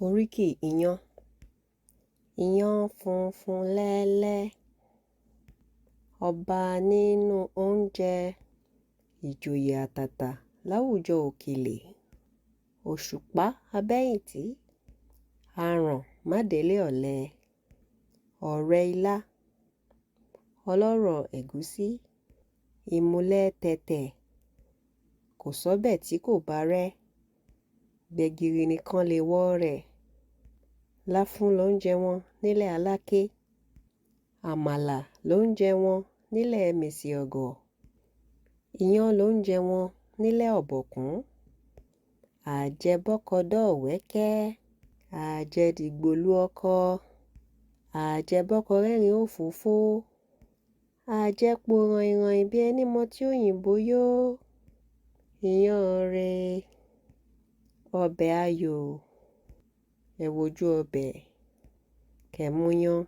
Oríkì iyán. Iyán funfun lẹ́lẹ́, ọba nínú oúnjẹ, ìjòyè àtàtà láwùjọ òkèlè, òṣùpá abẹ́yìntí, aràn mádélé ọ̀lẹ, ọ̀rẹ́ ilá, ọlọ́rọ̀ ẹ̀gúsí, ìmùlẹ̀ tẹ̀tẹ̀, kò sọ́bẹ̀ tí kò bá rẹ́, gbẹ̀gìrì nìkan lèèwọ̀ rẹ̀. Láfún lóúnjẹ wọn nílẹ̀ Aláké, àmàlà lóúnjẹ wọn nílẹ̀ Mèsì-ọ̀gọ̀, iyán lóúnjẹ wọn nílẹ̀ Ọ̀bọ̀kún, àjẹbọ́kọdọ̀wẹ́kẹ́, àjẹdìgbòlu ọkọ, àjẹbọ́kọrẹ́rìn òfófó, àjẹpo ràìnràìn bí ẹní mọtí òyìnbó yó. Iyán-re, ọbẹ̀ ayò, ẹ wojú ọbẹ̀, kẹ́ múyán.